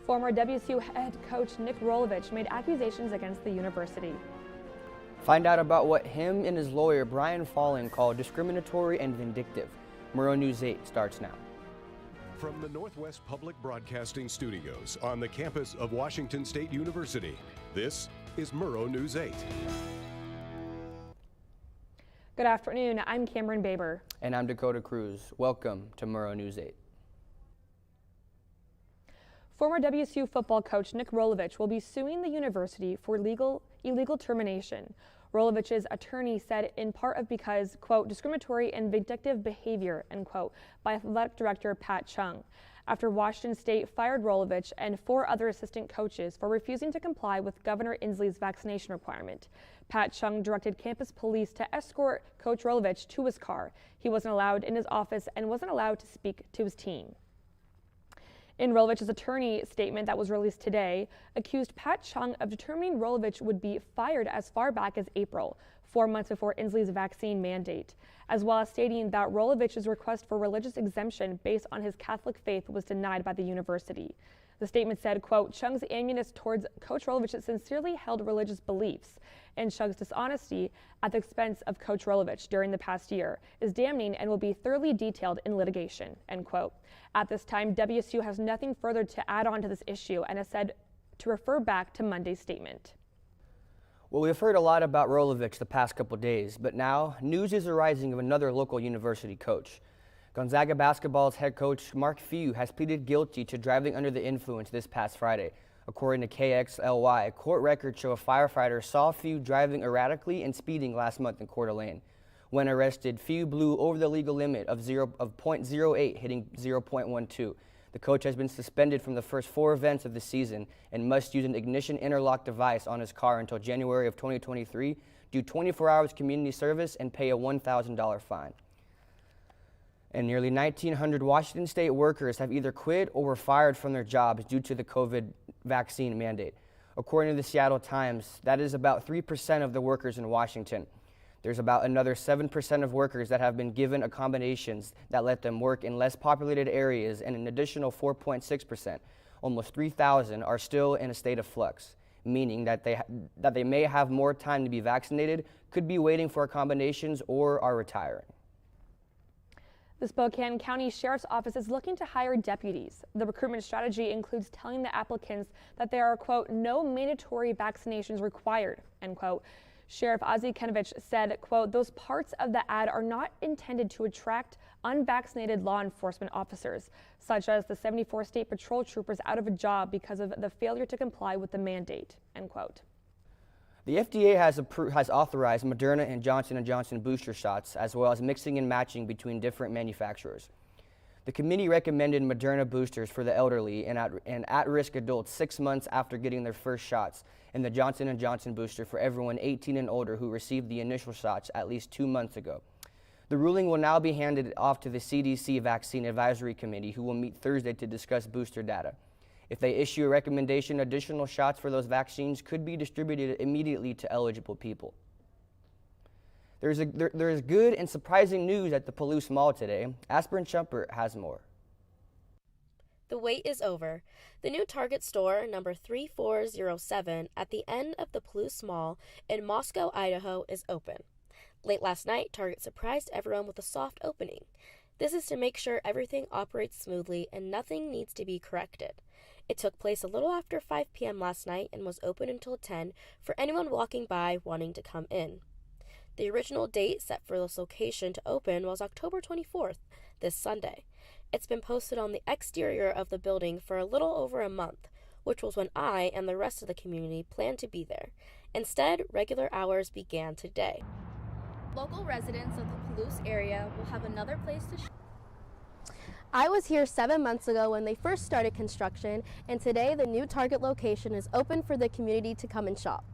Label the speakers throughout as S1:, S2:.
S1: Former WSU head coach Nick Rolovich made accusations against the university.
S2: Find out about what him and his lawyer Brian Falling call discriminatory and vindictive. Murrow News 8 starts now.
S3: From the Northwest Public Broadcasting Studios on the campus of Washington State University, this is Murrow News 8.
S1: Good afternoon, I'm Cameron Baber.
S2: And I'm Dakota Cruz. Welcome to Murrow News 8.
S1: Former WSU football coach Nick Rolovich will be suing the university for illegal termination. Rolovich's attorney said in part of because, quote, discriminatory and vindictive behavior, end quote, by athletic director Pat Chung, after Washington State fired Rolovich and 4 other assistant coaches for refusing to comply with Governor Inslee's vaccination requirement. Pat Chung directed campus police to escort Coach Rolovich to his car. He wasn't allowed in his office and wasn't allowed to speak to his team. In Rolovich's attorney statement that was released today, accused Pat Chung of determining Rolovich would be fired as far back as April, 4 months before Inslee's vaccine mandate, as well as stating that Rolovich's request for religious exemption based on his Catholic faith was denied by the university. The statement said, quote, Chung's animus towards Coach Rolovich's sincerely held religious beliefs and Chung's dishonesty at the expense of Coach Rolovich during the past year is damning and will be thoroughly detailed in litigation, end quote. At this time, WSU has nothing further to add on to this issue and has said to refer back to Monday's statement.
S2: Well, we've heard a lot about Rolovich the past couple days, but now news is arising of another local university coach. Gonzaga basketball's head coach Mark Few has pleaded guilty to driving under the influence this past Friday. According to KXLY, court records show a firefighter saw Few driving erratically and speeding last month in Coeur d'Alene. When arrested, Few blew over the legal limit of 0.08, hitting 0.12. The coach has been suspended from the first 4 events of the season and must use an ignition interlock device on his car until January of 2023, do 24 hours community service, and pay a $1,000 fine. And nearly 1,900 Washington State workers have either quit or were fired from their jobs due to the COVID vaccine mandate. According to the Seattle Times, that is about 3% of the workers in Washington. There's about another 7% of workers that have been given accommodations that let them work in less populated areas, and an additional 4.6%, almost 3,000, are still in a state of flux, meaning that they may have more time to be vaccinated, could be waiting for accommodations, or are retiring.
S1: The Spokane County Sheriff's Office is looking to hire deputies. The recruitment strategy includes telling the applicants that there are, quote, no mandatory vaccinations required, end quote. Sheriff Ozzie Kenovich said, quote, those parts of the ad are not intended to attract unvaccinated law enforcement officers, such as the 74 state patrol troopers out of a job because of the failure to comply with the mandate, end quote.
S2: The FDA has authorized Moderna and Johnson & Johnson booster shots, as well as mixing and matching between different manufacturers. The committee recommended Moderna boosters for the elderly and at-risk adults 6 months after getting their first shots, and the Johnson & Johnson booster for everyone 18 and older who received the initial shots at least 2 months ago. The ruling will now be handed off to the CDC Vaccine Advisory Committee, who will meet Thursday to discuss booster data. If they issue a recommendation, additional shots for those vaccines could be distributed immediately to eligible people. There is good and surprising news at the Palouse Mall today. Aspirin Shumpert has more.
S4: The wait is over. The new Target store, number 3407, at the end of the Palouse Mall in Moscow, Idaho, is open. Late last night, Target surprised everyone with a soft opening. This is to make sure everything operates smoothly and nothing needs to be corrected. It took place a little after 5 p.m. last night and was open until 10 for anyone walking by wanting to come in. The original date set for this location to open was October 24th, this Sunday. It's been posted on the exterior of the building for a little over a month, which was when I and the rest of the community planned to be there. Instead, regular hours began today.
S5: Local residents of the Palouse area will have another place to shop.
S6: I was here 7 months ago when they first started construction, and today the new Target location is open for the community to come and shop.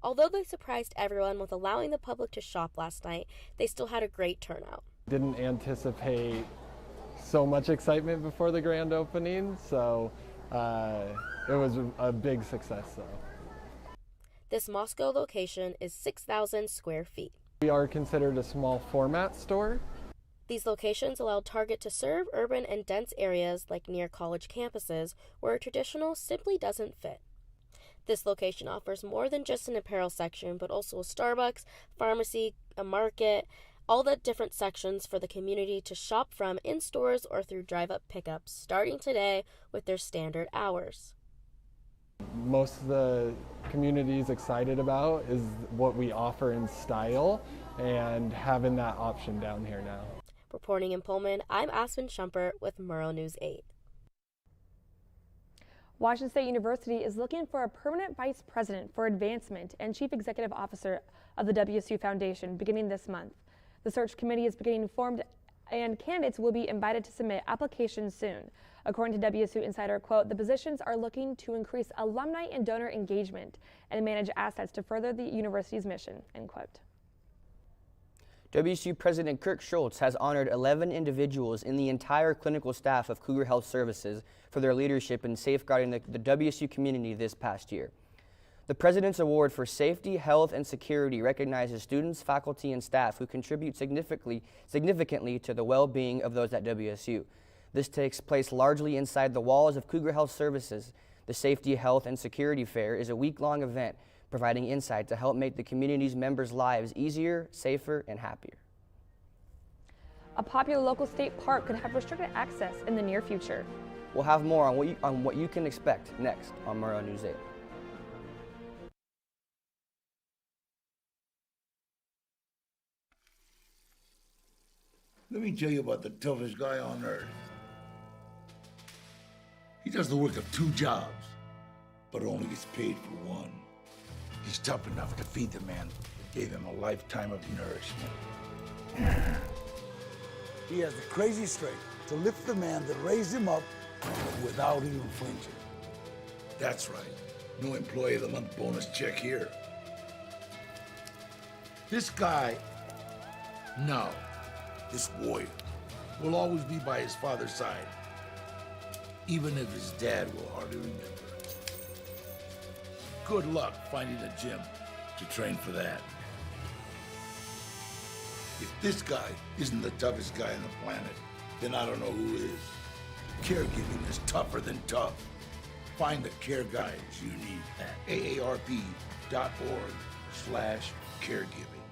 S4: Although they surprised everyone with allowing the public to shop last night, they still had a great turnout.
S7: Didn't anticipate so much excitement before the grand opening, so it was a big success though.
S4: This Moscow location is 6,000 square feet.
S7: We are considered a small format store.
S4: These locations allow Target to serve urban and dense areas like near college campuses where a traditional simply doesn't fit. This location offers more than just an apparel section, but also a Starbucks, pharmacy, a market, all the different sections for the community to shop from in stores or through drive-up pickups, starting today with their standard hours.
S7: Most of the community is excited about is what we offer in style and having that option down here now.
S4: Reporting in Pullman, I'm Aspen Shumpert with Murrow News 8.
S1: Washington State University is looking for a permanent vice president for advancement and chief executive officer of the WSU Foundation beginning this month. The search committee is beginning formed and candidates will be invited to submit applications soon. According to WSU Insider, quote, the positions are looking to increase alumni and donor engagement and manage assets to further the university's mission, end quote.
S2: WSU President Kirk Schultz has honored 11 individuals in the entire clinical staff of Cougar Health Services for their leadership in safeguarding the WSU community this past year. The President's Award for Safety, Health, and Security recognizes students, faculty, and staff who contribute significantly to the well-being of those at WSU. This takes place largely inside the walls of Cougar Health Services. The Safety, Health, and Security Fair is a week-long event providing insight to help make the community's members' lives easier, safer, and happier.
S1: A popular local state park could have restricted access in the near future.
S2: We'll have more on what you can expect next on Murrow News 8.
S8: Let me tell you about the toughest guy on earth. He does the work of 2 jobs, but only gets paid for one. He's tough enough to feed the man who gave him a lifetime of nourishment. He has the crazy strength to lift the man that raised him up without even flinching. That's right. No employee of the month bonus check here. This guy, no, this warrior, will always be by his father's side, even if his dad will hardly remember. Good luck finding a gym to train for that. If this guy isn't the toughest guy on the planet, then I don't know who is. Caregiving is tougher than tough. Find the care guides you need at aarp.org/caregiving.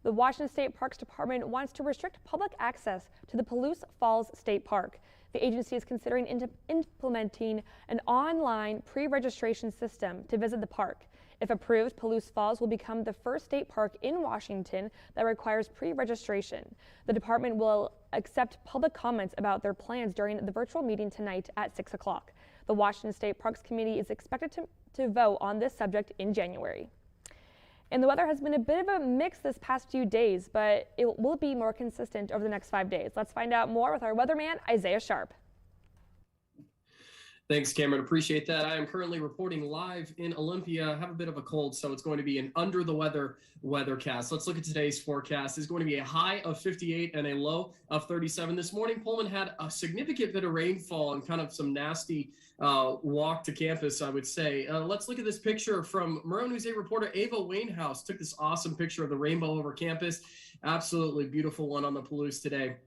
S1: The Washington State Parks Department wants to restrict public access to the Palouse Falls State Park. The agency is considering implementing an online pre-registration system to visit the park. If approved, Palouse Falls will become the first state park in Washington that requires pre-registration. The department will accept public comments about their plans during the virtual meeting tonight at 6 o'clock. The Washington State Parks Committee is expected to vote on this subject in January. And the weather has been a bit of a mix this past few days, but it will be more consistent over the next 5 days. Let's find out more with our weatherman, Isaiah Sharp.
S9: Thanks, Cameron. Appreciate that. I am currently reporting live in Olympia. I have a bit of a cold, so it's going to be an under the weather weathercast. Let's look at today's forecast. It's going to be a high of 58 and a low of 37. This morning, Pullman had a significant bit of rainfall and kind of some nasty walk to campus, I would say. Let's look at this picture from Murrow News 8 reporter Ava Wainhouse. Took this awesome picture of the rainbow over campus. Absolutely beautiful one on the Palouse today.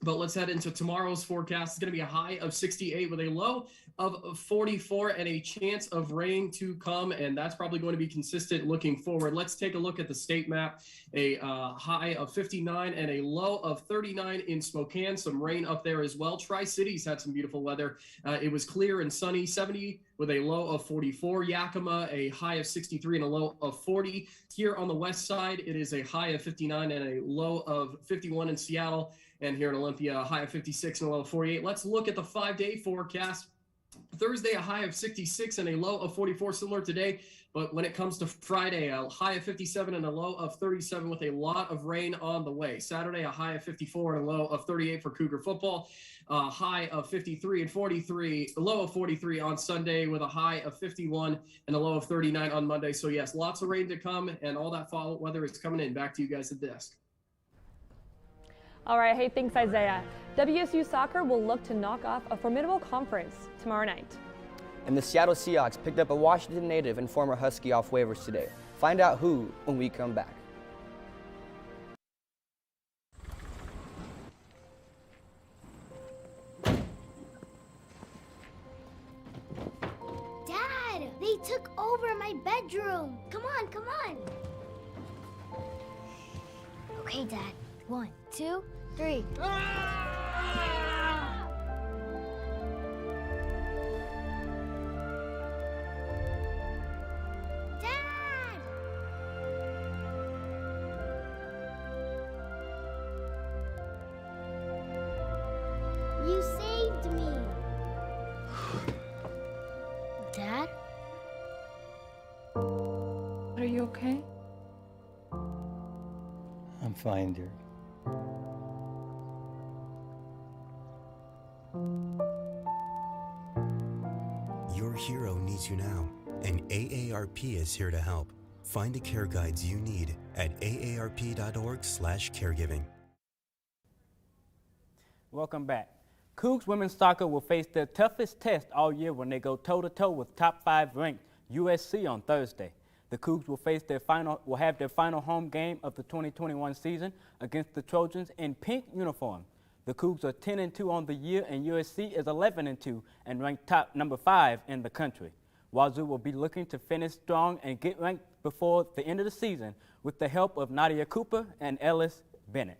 S9: But let's head into tomorrow's forecast. It's going to be a high of 68 with a low of 44 and a chance of rain to come. And that's probably going to be consistent looking forward. Let's take a look at the state map. A high of 59 and a low of 39 in Spokane. Some rain up there as well. Tri-Cities had some beautiful weather. It was clear and sunny. 70 with a low of 44. Yakima, a high of 63 and a low of 40. Here on the west side, it is a high of 59 and a low of 51 in Seattle. And here in Olympia, a high of 56 and a low of 48. Let's look at the 5-day forecast. Thursday, a high of 66 and a low of 44, similar today. But when it comes to Friday, a high of 57 and a low of 37 with a lot of rain on the way. Saturday, a high of 54 and a low of 38 for Cougar football. A high of 53 and 43, a low of 43 on Sunday with a high of 51 and a low of 39 on Monday. So yes, lots of rain to come and all that fall weather is coming in. Back to you guys at the desk.
S1: All right, hey, thanks, Isaiah. WSU soccer will look to knock off a formidable conference tomorrow night.
S2: And the Seattle Seahawks picked up a Washington native and former Husky off waivers today. Find out who when we come back.
S10: They took over my bedroom. Come on, come on. Okay, Dad. 1, 2, 3. Dad! You saved me. Dad?
S11: Are you okay?
S12: I'm fine, dear.
S13: Your hero needs you now, and AARP is here to help. Find the care guides you need at aarp.org/caregiving.
S14: Welcome back. Cougs women's soccer will face their toughest test all year when they go toe-to-toe with top 5 ranked USC on Thursday. The Cougs will have their final home game of the 2021 season against the Trojans in pink uniform. The Cougs are 10-2 on the year, and USC is 11-2 and ranked number 5 in the country. Wazoo will be looking to finish strong and get ranked before the end of the season with the help of Nadia Cooper and Ellis Bennett.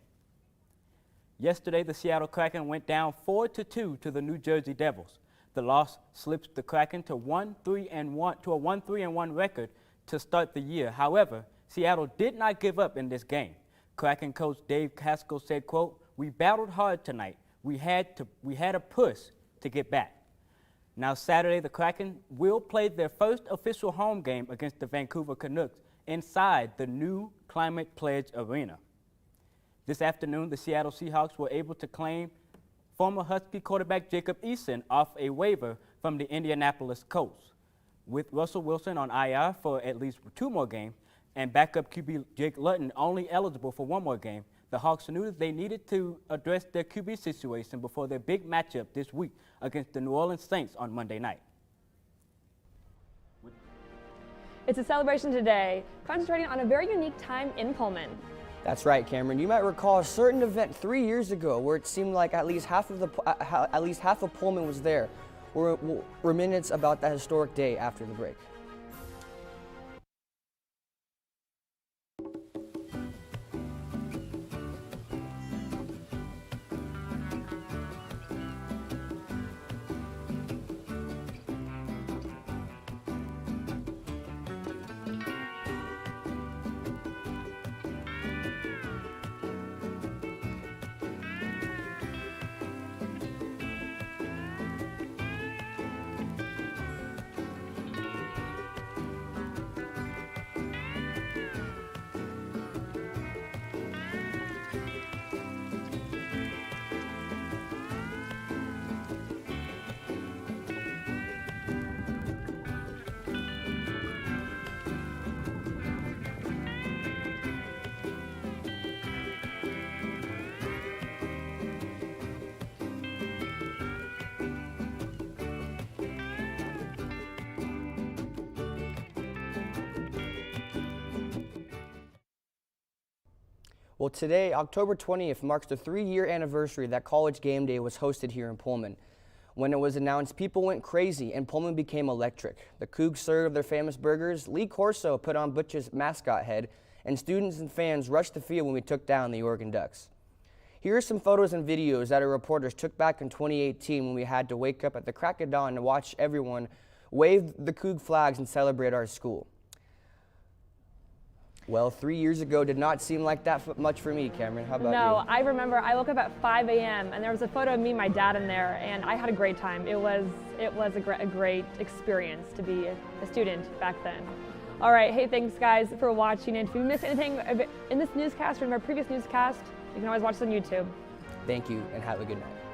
S14: Yesterday, the Seattle Kraken went down 4-2 to the New Jersey Devils. The loss slips the Kraken to a 1-3-1 record to start the year. However, Seattle did not give up in this game. Kraken coach Dave Haskell said, quote, "We battled hard tonight. We had a push to get back." Now Saturday, the Kraken will play their first official home game against the Vancouver Canucks inside the new Climate Pledge Arena. This afternoon, the Seattle Seahawks were able to claim former Husky quarterback Jacob Eason off a waiver from the Indianapolis Colts. With Russell Wilson on IR for at least 2 more games and backup QB Jake Luton only eligible for 1 more game, the Hawks knew that they needed to address their QB situation before their big matchup this week against the New Orleans Saints on Monday night.
S1: It's a celebration today, concentrating on a very unique time in Pullman.
S2: That's right, Cameron. You might recall a certain event 3 years ago where it seemed like at least half of Pullman was there. We're minutes about that historic day after the break. Well, today, October 20th, marks the 3-year anniversary that College Game Day was hosted here in Pullman. When it was announced, people went crazy and Pullman became electric. The Cougs served their famous burgers, Lee Corso put on Butch's mascot head, and students and fans rushed the field when we took down the Oregon Ducks. Here are some photos and videos that our reporters took back in 2018 when we had to wake up at the crack of dawn to watch everyone wave the Coug flags and celebrate our school. Well, 3 years ago did not seem like that much for me, Cameron. How about you?
S1: No, I remember I woke up at 5 a.m. and there was a photo of me and my dad in there, and I had a great time. It was a great experience to be a student back then. All right, hey, thanks guys for watching. And if you missed anything in this newscast or in our previous newscast, you can always watch us on YouTube.
S2: Thank you, and have a good night.